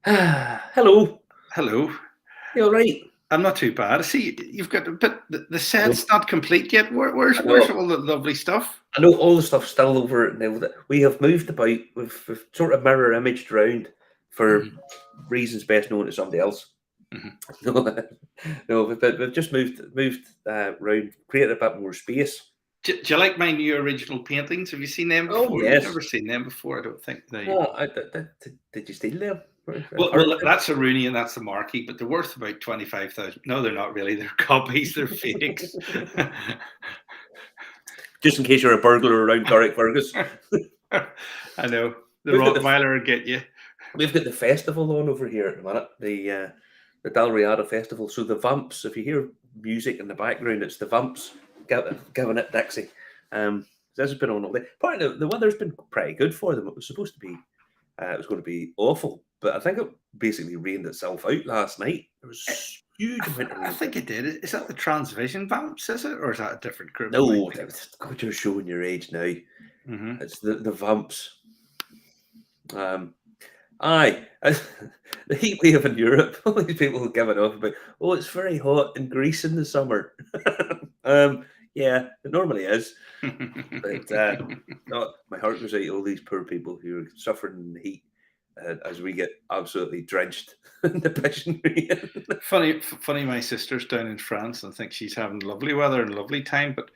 Hello. Hello. You all right? I'm not too bad. I see you've got, but the I know. set's not complete yet. Where's I know. all the lovely stuff? I know all the stuff's still over now. We have moved about. We've sort of mirror imaged around for Mhm, reasons best known to somebody else. mhm. No, we've just moved around, created a bit more space. Do you like my new original paintings? Have you seen them Oh before? You've yes. never seen them before, I don't think. They No, did you steal them? well, that's a Rooney and that's a Marquee, but they're worth about 25,000. No, they're not really. They're copies. They're fakes. Just in case you're a burglar around Carrick Fergus. I know the We've got the Rottweiler will get you. We've got the festival on over here at the minute, the Dalriada Festival. So the Vamps, if you hear music in the background, it's the Vamps giving it Dixie. This has been on all day. Apparently, the weather's been pretty good for them. It was supposed to be, it was going to be awful, but I think it basically rained itself out last night. There was huge amount of I rain. think it did. Is that the Transvision Vamps? Is it, or is that a different group? No, God, you're showing your age now. Mm-hmm. It's the Vamps. Aye, the heat wave in Europe. All these people who give it off about, oh, it's very hot in Greece in the summer. Yeah, it normally is. But oh, my heart goes out to all these poor people who are suffering in the heat as we get absolutely drenched in the pissing rain. Funny. My sister's down in France, and I think she's having lovely weather and lovely time. But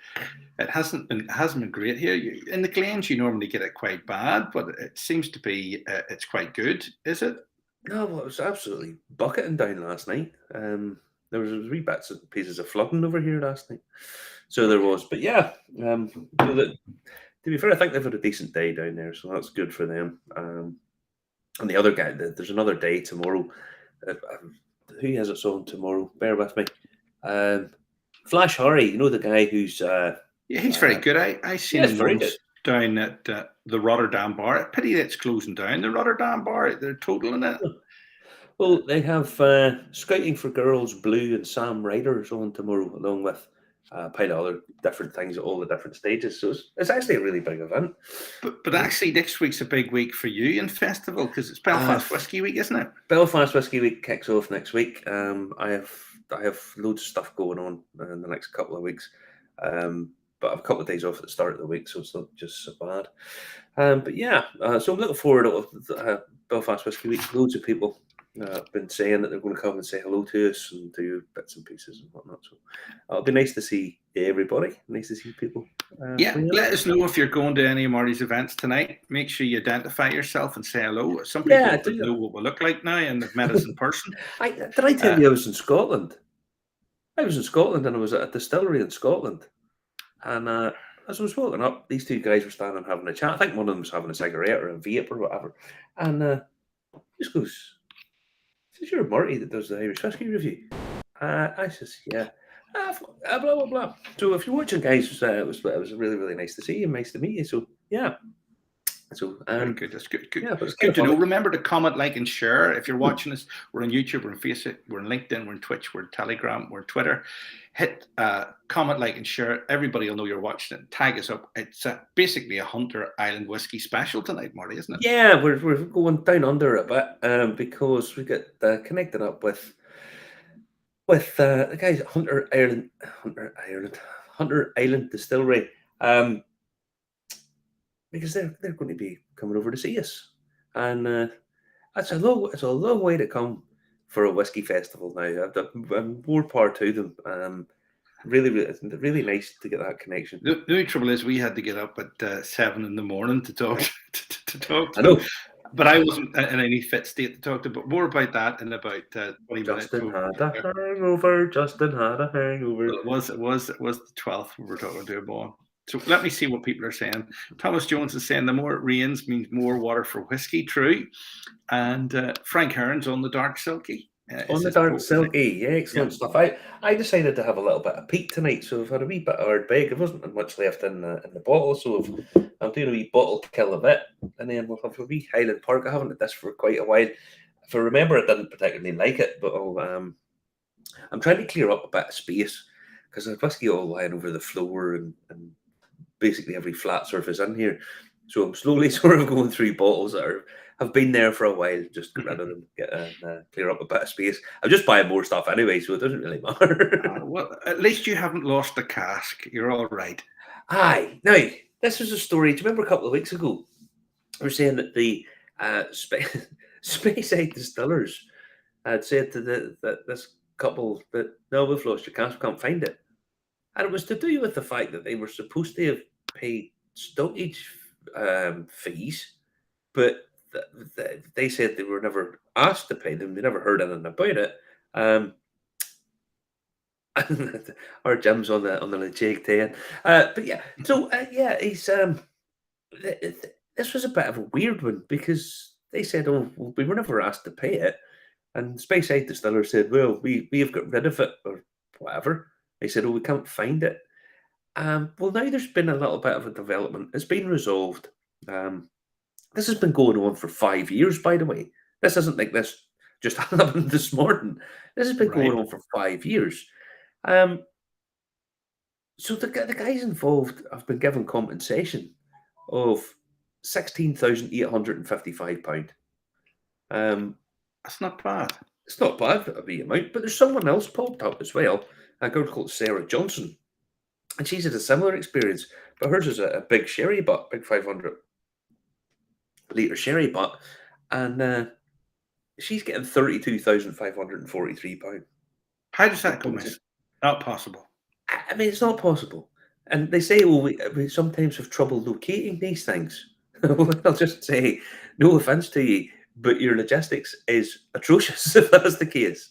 it hasn't been great here. In the Glens, you normally get it quite bad, but it seems to be it's quite good. Is it? No, well, it was absolutely bucketing down last night. There was wee bits and pieces of flooding over here last night. So there was, but yeah, to be fair, I think they've had a decent day down there, so that's good for them. And the other guy, there's another day tomorrow. Who has it on tomorrow? Bear with me. Flash Harry, you know the guy who's Yeah, he's very good. I seen yes, him very good. once down at the Rotterdam bar. Pity it's closing down. The Rotterdam bar, they're totaling it. Well, they have Scouting for Girls Blue and Sam Ryder's on tomorrow, along with a pile of other different things at all the different stages. So it's actually a really big event. But actually, next week's a big week for you in festival because it's Belfast Whisky Week, isn't it? Belfast Whisky Week kicks off next week. I have loads of stuff going on in the next couple of weeks. But I have a couple of days off at the start of the week, so it's not just so bad. But yeah, so I'm looking forward to Belfast Whisky Week. Loads of people have been saying that they're going to come and say hello to us and do bits and pieces and whatnot. So it'll be nice to see everybody. Nice to see people. Yeah, let us know if you're going to any of Marty's events tonight. Make sure you identify yourself and say hello. Some people don't know what we look like now and they've met us in person. Did I tell you I was in Scotland? I was in Scotland and I was at a distillery in Scotland. And as I was walking up, these two guys were standing having a chat. I think one of them was having a cigarette or a vape or whatever. And just goes, "Is you're Marty that does the Irish Whiskey Review?" I says, "Yeah." Blah blah blah. So if you're watching, guys, it was really really nice to see you, nice to meet you. So yeah. So very good. That's good. Yeah, but it's good to know. Remember to comment, like, and share. If you're watching us, we're on YouTube, we're on Facebook, we're on LinkedIn, we're on Twitch, we're on Telegram, we're on Twitter. Hit comment, like, and share. Everybody will know you're watching it. Tag us up. It's basically a Hunter Island whiskey special tonight, Marty, isn't it? Yeah, we're going down under a bit because we get connected up with the guys at Hunter Island Distillery. Because they're going to be coming over to see us, and it's a long way to come for a whiskey festival now. More power to them. Really nice to get that connection. The only trouble is we had to get up at 7 a.m. to talk to talk. I know, but I wasn't in any fit state to talk to. But more about that in about 20 minutes. Justin had a hangover. Justin had a hangover. Well, it was the 12th we were talking to him on. So let me see what people are saying. Thomas Jones is saying the more it rains means more water for whiskey. True. And Frank Hearn's on the dark silky. On the dark silky, yeah, excellent stuff. I decided to have a little bit of peat tonight, so I've had a wee bit of hard bag. There wasn't much left in the bottle, so I'm doing a wee bottle kill of it, and then we'll have a wee Highland Park. I haven't had this for quite a while. If I remember, I didn't particularly like it, but I'm trying to clear up a bit of space because there's whiskey all lying over the floor and basically every flat surface in here. So I'm slowly sort of going through bottles that I've been there for a while. Just get rid of them, clear up a bit of space. I'm just buying more stuff anyway, so it doesn't really matter. Well, at least you haven't lost the cask. You're all right. Aye. Now, this was a story. Do you remember a couple of weeks ago? We were saying that the Speyside distillers had said to that this couple that no, we've lost your cask, we can't find it, and it was to do with the fact that they were supposed to have paid stockage fees, but they said they were never asked to pay them. They never heard anything about it. Our Jim's on the jig ten, but yeah. So yeah, he's this was a bit of a weird one because they said, "Oh, well, we were never asked to pay it," and Speyside Distiller said, "Well, we have got rid of it or whatever." They said, "Oh, we can't find it." Well, now there's been a little bit of a development. It's been resolved. This has been going on for 5 years, by the way. This isn't like this just happened this morning. This has been going on for 5 years. So the guys involved have been given compensation of £16,855. That's not bad. It's not bad a wee amount, but there's someone else popped up as well, a girl called Sarah Johnson, and she's had a similar experience, but hers is a big sherry butt, big 500-litre sherry butt, and she's getting £32,543. How does that go, miss? Not possible. I mean, it's not possible. And they say, well, we sometimes have trouble locating these things. Well, I'll just say, no offence to you, but your logistics is atrocious if that's the case.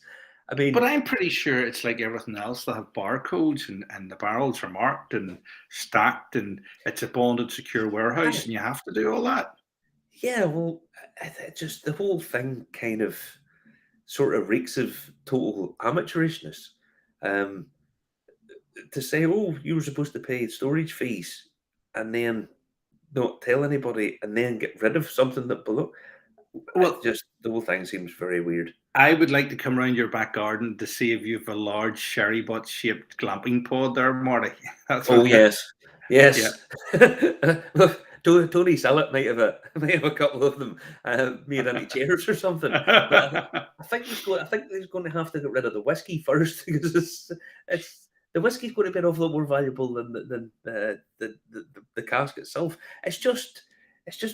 I mean, but I'm pretty sure it's like everything else. They have barcodes and the barrels are marked and stacked, and it's a bonded, secure warehouse, and you have to do all that. Yeah, well, just the whole thing kind of sort of reeks of total amateurishness. To say, oh, you were supposed to pay storage fees and then not tell anybody and then get rid of something that belongs. Well, just the whole thing seems very weird. I would like to come around your back garden to see if you have a large sherry butt shaped glamping pod there, Marty. Yes. Yeah. Tony Sillett might have a couple of them made into chairs or something. But I think he's going to have to get rid of the whiskey first because it's the whiskey's going to be an awful lot more valuable than the cask itself. It's just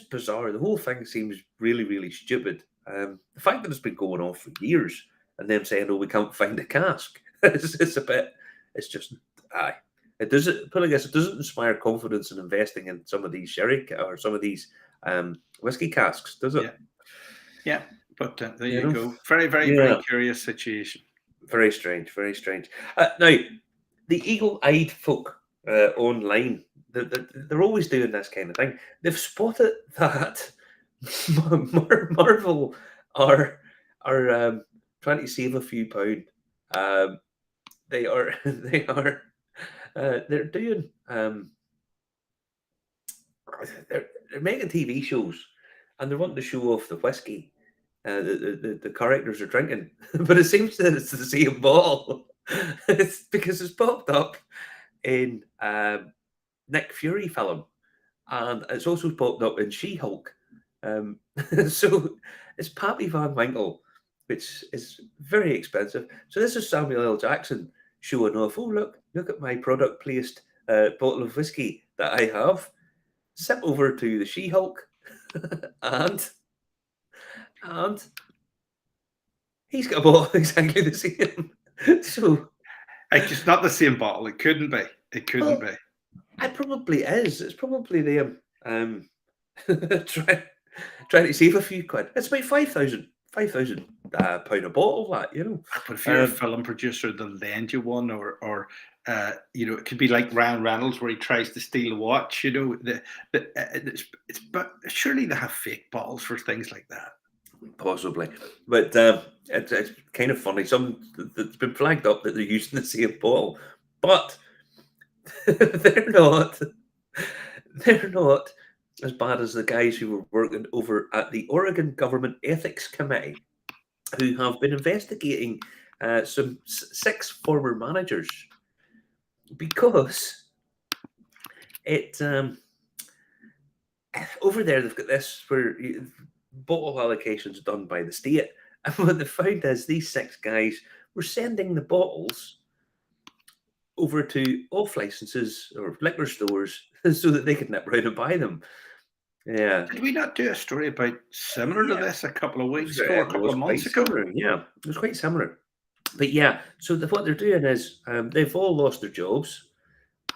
bizarre. The whole thing seems really, really stupid. The fact that it's been going on for years and them saying, "Oh, we can't find a cask," it's a bit. It's just aye. It doesn't. But I guess it doesn't inspire confidence in investing in some of these sherry or some of these whiskey casks, does it? Yeah. But there you go. Very, very, very curious situation. Very strange. Very strange. Now, the eagle-eyed folk online, they're always doing this kind of thing. They've spotted that Marvel are trying to save a few pound. They're doing they're making TV shows and they want to show off the whiskey the characters are drinking, but it seems that it's the same bottle. It's because it's popped up in Nick Fury film, and it's also popped up in She-Hulk. So it's Pappy Van Winkle, which is very expensive. So this is Samuel L. Jackson showing off. Oh, look at my product placed bottle of whiskey that I have. Sip over to the She-Hulk, and he's got a bottle exactly the same. So it's not the same bottle. It couldn't be. It couldn't be. It probably is. It's probably them trying to save a few quid. It's about £5,000 a bottle, that, you know. But if you're a film producer, they'll lend you one, or you know, it could be like Ryan Reynolds where he tries to steal a watch. You know, but surely they have fake bottles for things like that. Possibly, but it's kind of funny. It's been flagged up that they're using the same bottle, but they're not as bad as the guys who were working over at the Oregon Government Ethics Committee, who have been investigating some 6 former managers because it over there they've got this where bottle allocations done by the state. And what they found is these 6 guys were sending the bottles over to off licenses or liquor stores so that they could nip round and buy them. Yeah. Did we not do a story about similar to Yeah. this a couple of It weeks was, ago, or a it couple was of quite months ago? similar. Yeah, it was quite similar. But yeah, so what they're doing is they've all lost their jobs,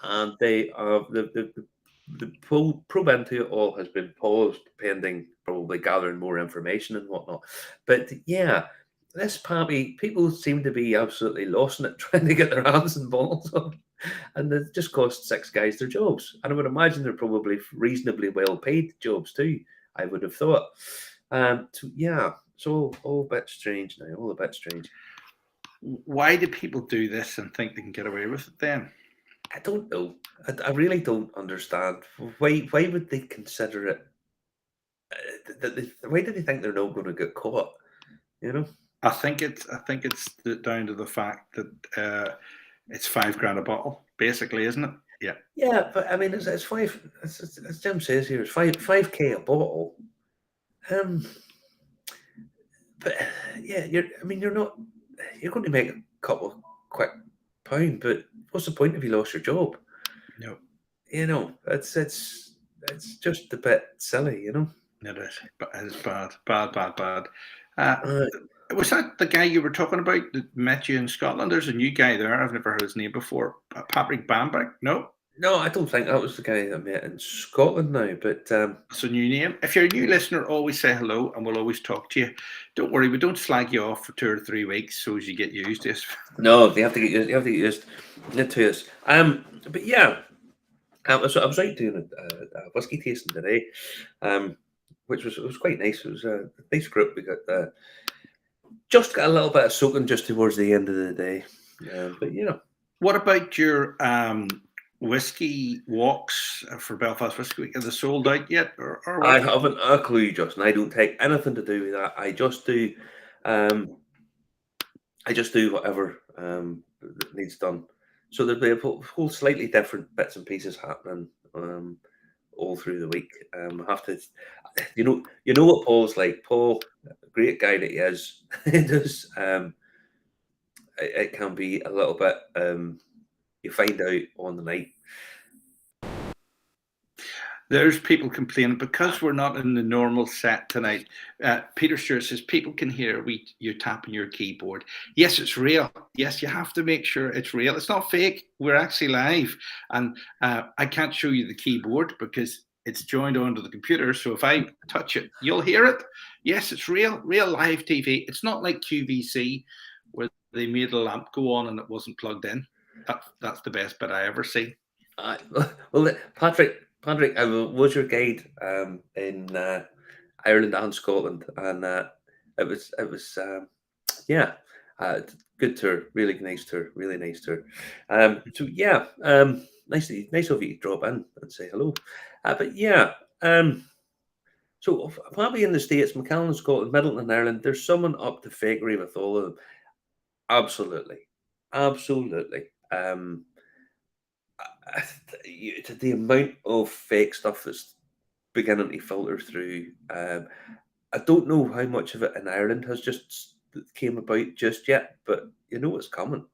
and they are the probe into it all has been paused pending probably gathering more information and whatnot. But yeah, this Pappy, people seem to be absolutely lost in it, trying to get their hands and bottles on, and it just cost 6 guys their jobs. And I would imagine they're probably reasonably well paid jobs too. I would have thought. So yeah, it's all a bit strange now. All a bit strange. Why do people do this and think they can get away with it then? I don't know. I really don't understand. Why would they consider it? Why do they think they're not going to get caught? You know? I think it's down to the fact that it's $5,000 a bottle, basically, isn't it? Yeah. Yeah, but I mean, it's five. As Jim says here, it's 5K a bottle. But yeah, you're not. You're going to make a couple of quick pound, but what's the point if you lost your job? No. You know, it's just a bit silly, you know. It is. But it's bad. Was that the guy you were talking about that met you in Scotland? There's a new guy there. I've never heard his name before. Patrick Bambrick? No? No, I don't think that was the guy that I met in Scotland now, but it's a new name. If you're a new listener, always say hello and we'll always talk to you. Don't worry, we don't slag you off for 2 or 3 weeks so as you get used to us. No, you have to get used to us. But yeah, I was out doing a whiskey tasting today, which was quite nice. It was a nice group. We got just got a little bit of soaking just towards the end of the day. But yeah. What about your whiskey walks for Belfast Whisky Week? Are they sold out yet? Or I haven't a clue, Justin. I don't take anything to do with that. I just do whatever that needs done. So there'll be a whole slightly different bits and pieces happening all through the week. I have to, you know what Paul's like. Paul, great guy that he is, it does. It can be a little bit. You find out on the night. There's people complaining because we're not in the normal set tonight. Peter Stewart says people can hear you tapping your keyboard. Yes, it's real. Yes, you have to make sure it's real. It's not fake. We're actually live, and I can't show you the keyboard because it's joined onto the computer. So if I touch it, you'll hear it. Yes, it's real live TV. It's not like QVC where they made a lamp go on and it wasn't plugged in. That's the best bit I ever see. Well, Patrick, I was your guide in Ireland and Scotland, and it was good tour, really nice tour. So yeah, nice of you to drop in and say hello. But yeah, so probably in the States, Macallan, Scotland, Middleton, and Ireland, there's someone up to fakery with all of them. Absolutely. The amount of fake stuff that's beginning to filter through. I don't know how much of it in Ireland has just came about just yet, but you know it's coming.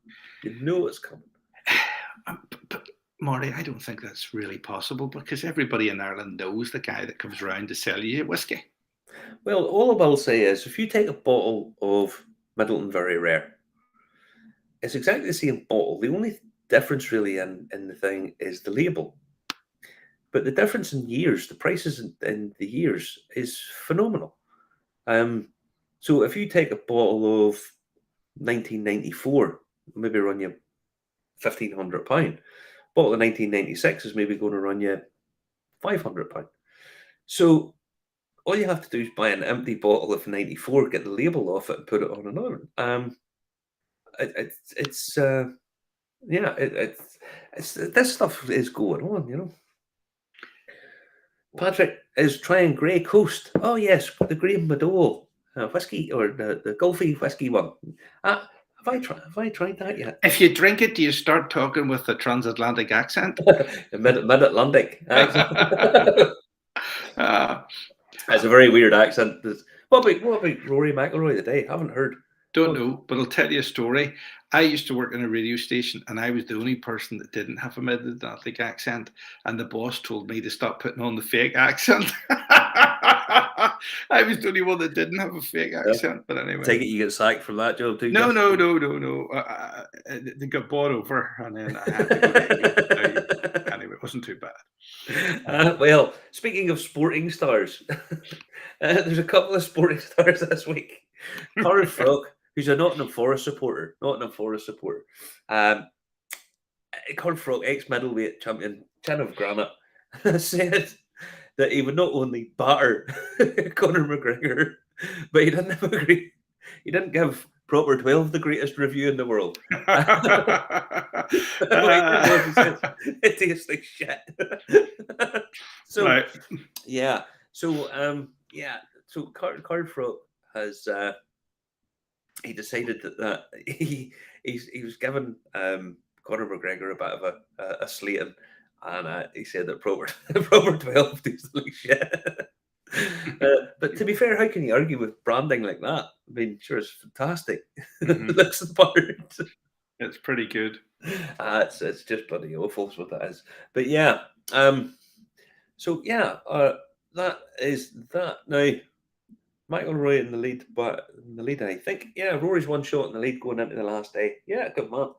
But Marty, I don't think that's really possible because everybody in Ireland knows the guy that comes around to sell you whiskey. Well, all I will say is if you take a bottle of Middleton Very Rare, it's exactly the same bottle. The only difference really in the thing is the label. But the difference in years, the prices in the years is phenomenal. So if you take a bottle of 1994, maybe run you £1,500. Bottle of 1996 is maybe going to run you £500. So all you have to do is buy an empty bottle of 94, get the label off it, and put it on another. This stuff is going on, you know. Patrick is trying Grey Coast. Oh yes, the Graham Madole whiskey, or the Gulfy whiskey one. Have I tried that yet? If you drink it, do you start talking with a transatlantic accent? The mid-Atlantic accent. It's a very weird accent. What about Rory McIlroy today? Haven't heard. Don't know, but I'll tell you a story. I used to work in a radio station, and I was the only person that didn't have a Mid-Atlantic accent, and the boss told me to stop putting on the fake accent. I was the only one that didn't have a fake accent, but anyway. Take it you get sacked from that job too. No. They got bought over, and then I had to go. Anyway, it wasn't too bad. Well, speaking of sporting stars, there's a couple of sporting stars this week. Carl Frog, who's a Nottingham Forest supporter. Carl Frog, ex-middleweight champion, Chin of Granite, said that he would not only batter Conor McGregor, but he didn't agree. He didn't give Proper 12 the greatest review in the world. It tastes like shit. So right. yeah. So So Carl Frog has he decided that he was giving Conor McGregor a bit of a slating, and he said that Proper 12 tastes like shit. But to be fair, how can you argue with branding like that? I mean, sure, it's fantastic. Looks the part. It's pretty good. It's just bloody awful, is what that is. But yeah, so yeah, that is that. Now, McIlroy in the lead, but in the lead, I think, yeah, Rory's one shot in the lead going into the last day. Yeah, good man.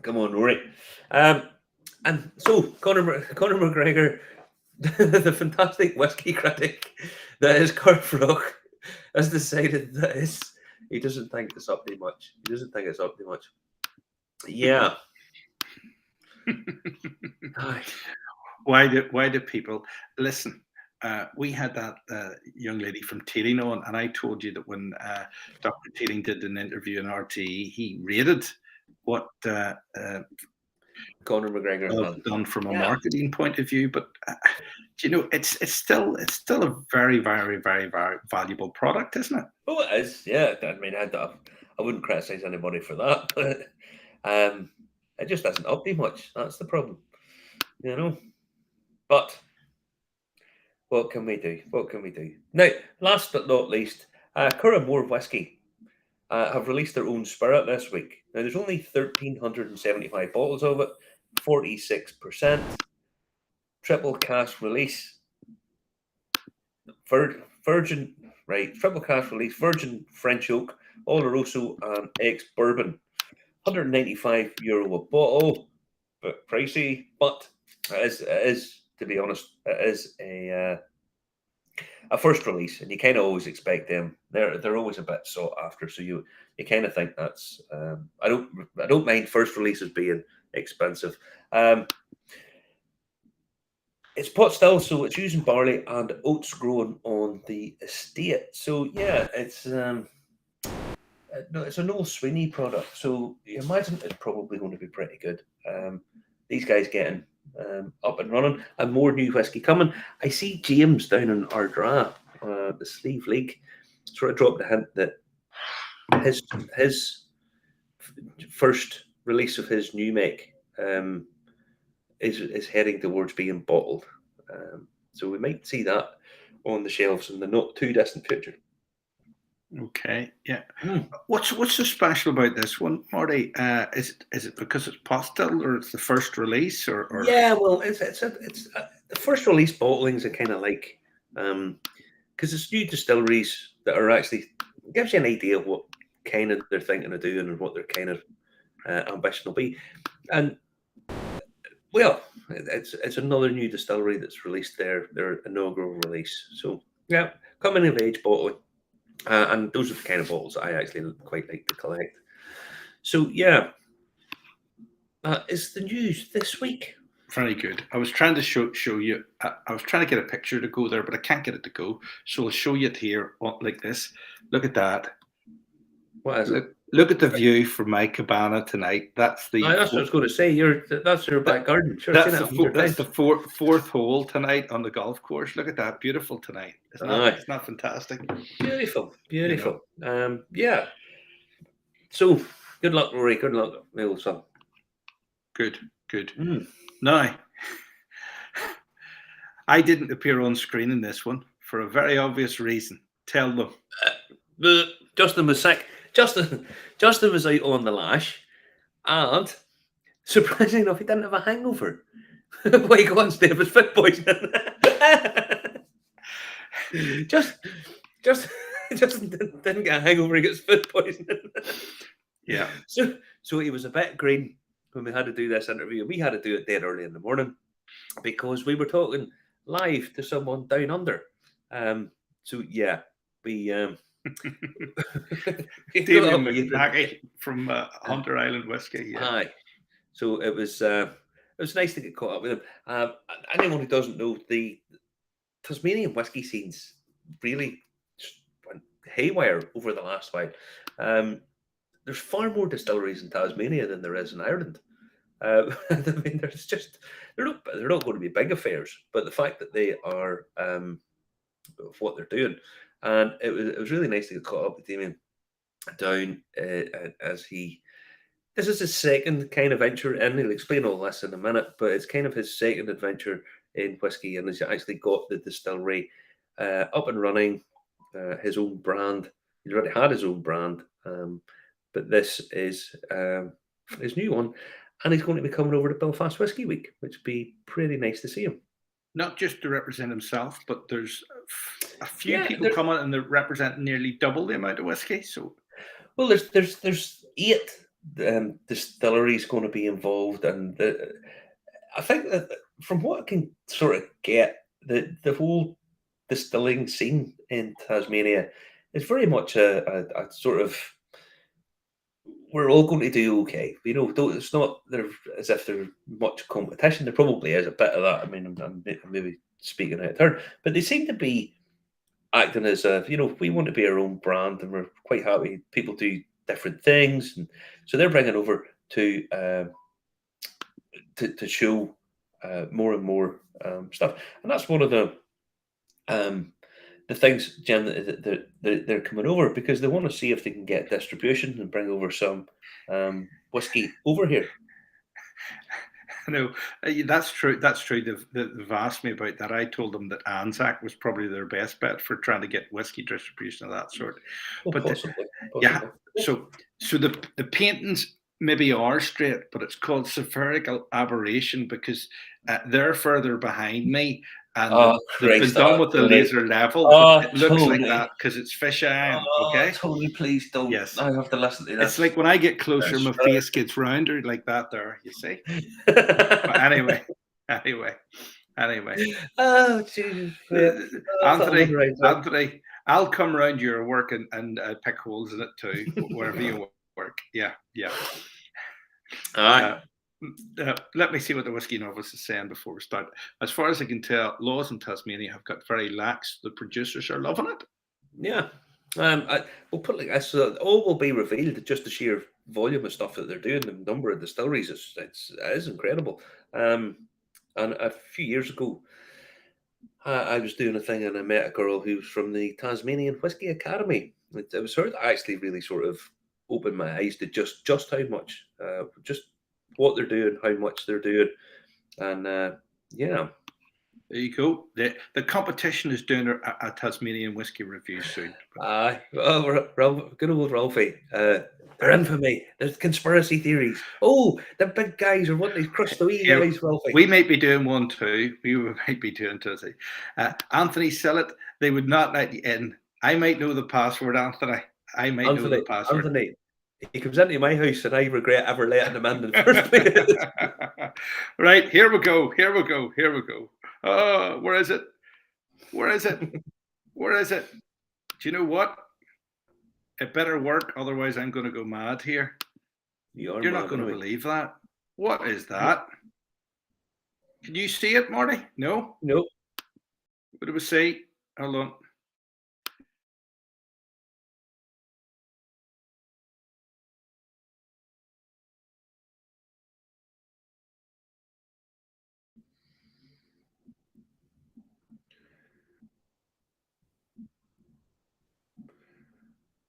Come on, Rory. And so Conor McGregor, the fantastic whiskey critic that is Carl Frog, has decided that he doesn't think it's up to much. Yeah. Why do people listen? We had that young lady from Teeling on, and I told you that when Dr. Teeling did an interview in RTE, he rated what Conor McGregor has done from a marketing point of view. But you know, it's still a very, very, very, very valuable product, isn't it? Oh, it is. Yeah, I mean, I wouldn't criticize anybody for that, but it just doesn't up to much. That's the problem, you know. But what can we do? Now, last but not least, Curramore Whisky have released their own spirit this week. Now, there's only 1,375 bottles of it, 46%, triple cask release, virgin, right? Triple cask release, virgin French oak, Oloroso, and ex-bourbon. €195 a bottle, but pricey. But it is, to be honest, it is a first release, and you kind of always expect them. They're always a bit sought after, so you kind of think that's. I don't mind first releases being expensive. It's pot still, so it's using barley and oats grown on the estate. So yeah, it's no, it's a Noel Sweeney product. So you imagine it's probably going to be pretty good. These guys getting up and running, and more new whiskey coming. I see James down in Ardra, the Sleeve League, sort of dropped a hint that his first release of his new make is heading towards being bottled. So we might see that on the shelves in the not too distant future. Okay, yeah. What's so special about this one, Marty? Is it because it's pot still, or it's the first release, or? Yeah, well, it's the first release bottlings are kind of like because it's new distilleries that are actually gives you an idea of what kind of they're thinking of doing and what their kind of ambition will be, and well, it's another new distillery that's released their inaugural release. So yeah, coming of age bottling. And those are the kind of bottles that I actually quite like to collect. So yeah, is the news this week. Very good. I was trying to show you. I was trying to get a picture to go there, but I can't get it to go. So I'll show you it here like this. Look at that. What is it? Look at the view from my cabana tonight. That's the. That's what I was going to say. That's your back garden. Sure, that's the fourth hole tonight on the golf course. Look at that, beautiful tonight. It's not fantastic. Beautiful. You know? Yeah. So good luck, Rory. Good luck, my old son. Good. Now, I didn't appear on screen in this one for a very obvious reason. Tell them. Justin was sick. Justin was out on the lash, and surprisingly enough, he didn't have a hangover. Wake on stage of his food poisoning. just didn't get a hangover. He gets food poisoning. Yeah. So he was a bit green when we had to do this interview. We had to do it dead early in the morning because we were talking live to someone down under. So yeah, we Damian Mackey from Hunter Island Whisky. Yeah. Aye. So it was nice to get caught up with him. Anyone who doesn't know, the Tasmanian whisky scenes really went haywire over the last while. There's far more distilleries in Tasmania than there is in Ireland. I mean, they're not going to be big affairs, but the fact that they are what they're doing, and it was really nice to get caught up with Damian down as he. This is his second kind of venture, and he'll explain all this in a minute. But it's kind of his second adventure in whiskey, and he's actually got the distillery up and running, his own brand. He already had his own brand, but this is his new one, and he's going to be coming over to Belfast Whisky Week, which would be pretty nice to see him. Not just to represent himself, but there's a few people coming and they represent nearly double the amount of whiskey. So, well, there's 8 distilleries going to be involved, and I think that from what I can sort of get, the whole distilling scene in Tasmania is very much a sort of, we're all going to do okay. It's not there as if there's much competition. There probably is a bit of that. I mean, I'm maybe speaking out of turn, but they seem to be acting as we want to be our own brand, and we're quite happy. People do different things, and so they're bringing over to show more and more stuff, and that's one of the things, Jim, that they're coming over because they want to see if they can get distribution and bring over some whiskey over here. No, that's true. That's true. They've asked me about that. I told them that Anzac was probably their best bet for trying to get whiskey distribution of that sort. Well, possibly. Yeah. So the paintings maybe are straight, but it's called spherical aberration because they're further behind me. And they've been done with the laser level. It looks like that because it's fisheye. Okay. Tony, please don't. Yes. I have to listen to that. It's like when I get closer, my face gets rounder like that there, you see? But anyway. Oh, Jesus. Anthony, I'll come around your work and pick holes in it too, wherever you work. Yeah. All right. Let me see what the Whiskey Novice is saying before we start. As far as I can tell, laws in Tasmania have got very lax. The producers are loving it. Yeah. We'll put it like this: all will be revealed. Just the sheer volume of stuff that they're doing, the number of distilleries is incredible. And a few years ago, I was doing a thing, and I met a girl who's from the Tasmanian Whisky Academy. It was her that actually really sort of opened my eyes to just how much, just what they're doing, how much they're doing, and yeah. There you go. The competition is doing a Tasmanian whiskey review soon. Aye, good old Ralphie. They're in for me. There's conspiracy theories. Oh, the big guys are wanting to crush the wee guys, Ralphie. We might be doing one too. We might be doing two. Anthony Sillett, they would not let you in. I might know the password, Anthony. I might know the password. Anthony, he comes into my house and I regret ever letting him in the first place. Right, here we go. Oh, where is it? Do you know what? It better work, otherwise I'm going to go mad here. You're not going to believe that. What is that? Can you see it, Marty? No? Nope. What do we say? Hold on.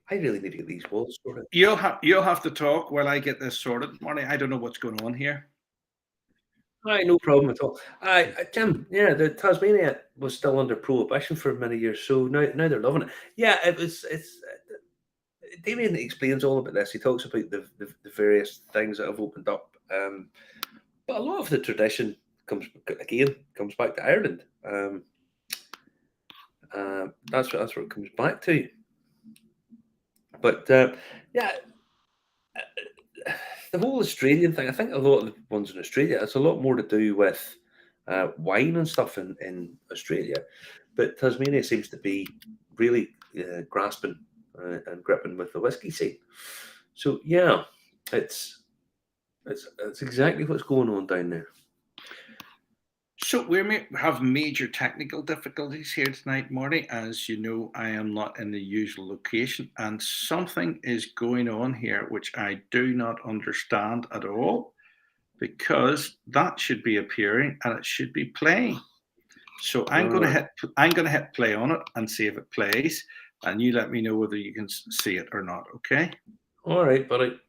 I really need to get these walls sorted. You'll have to talk while I get this sorted, Marty. I don't know what's going on here. Aye, no problem at all. Aye, Jim, yeah, the Tasmania was still under prohibition for many years, so now they're loving it. Yeah, it's Damian explains all about this. He talks about the various things that have opened up, but a lot of the tradition comes back to Ireland. That's what it comes back to. But yeah, the whole Australian thing. I think a lot of the ones in Australia, it's a lot more to do with wine and stuff in Australia, but Tasmania seems to be really grasping and gripping with the whiskey scene. So yeah, it's it's exactly what's going on down there. So we have major technical difficulties here tonight, Marty. As you know, I am not in the usual location, and something is going on here which I do not understand at all, because that should be appearing and it should be playing. So I'm going to hit play on it and see if it plays, and you let me know whether you can see it or not. Okay? All right, buddy.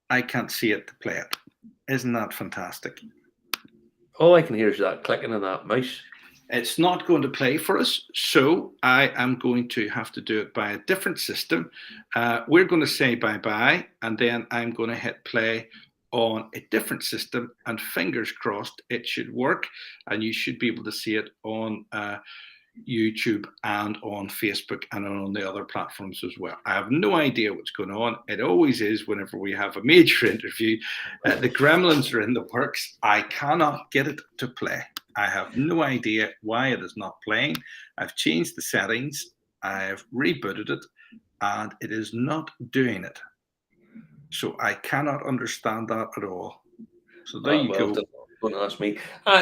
I can't see it to play it. Isn't that fantastic? All I can hear is that clicking of that mouse. It's not going to play for us, so I am going to have to do it by a different system. We're going to say bye-bye, and then I'm going to hit play on a different system, and fingers crossed it should work, and you should be able to see it on YouTube and on Facebook and on the other platforms as well. I have no idea what's going on. It always is whenever we have a major interview. The gremlins are in the works. I cannot get it to play. I have no idea why it is not playing. I've changed the settings. I've rebooted it, and it is not doing it. So I cannot understand that at all. So there you go. Don't ask me.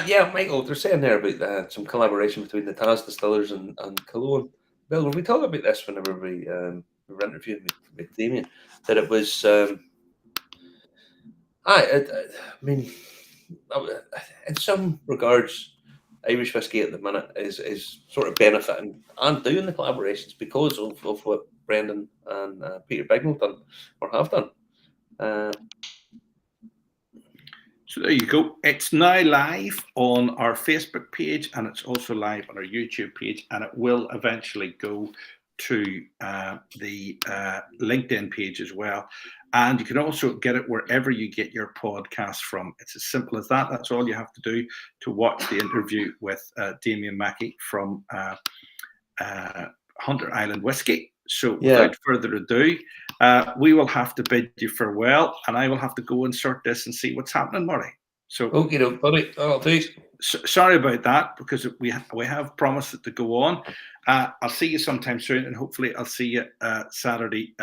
Yeah, Michael, they're saying there about some collaboration between the Tas distillers and Cologne. Bill, when we talk about this whenever we were interviewing with Damian, that it was. I mean, in some regards, Irish whiskey at the minute is sort of benefiting and doing the collaborations because of what Brendan and Peter Bignell done or have done. So there you go. It's now live on our Facebook page, and it's also live on our YouTube page, and it will eventually go to the LinkedIn page as well. And you can also get it wherever you get your podcast from. It's as simple as that. That's all you have to do to watch the interview with Damian Mackey from Hunter Island Whiskey. So without further ado, we will have to bid you farewell, and I will have to go and sort this and see what's happening, Marty. So okay, buddy. Oh, please. Sorry about that, because we have promised it to go on. I'll see you sometime soon, and hopefully I'll see you Saturday,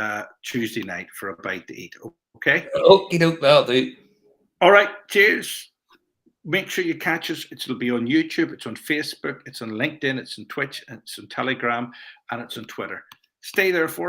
Tuesday night for a bite to eat. Okay? Okay, that'll do. All right. Cheers. Make sure you catch us. It'll be on YouTube. It's on Facebook. It's on LinkedIn. It's on Twitch. It's on Telegram, and it's on Twitter. Stay there for us.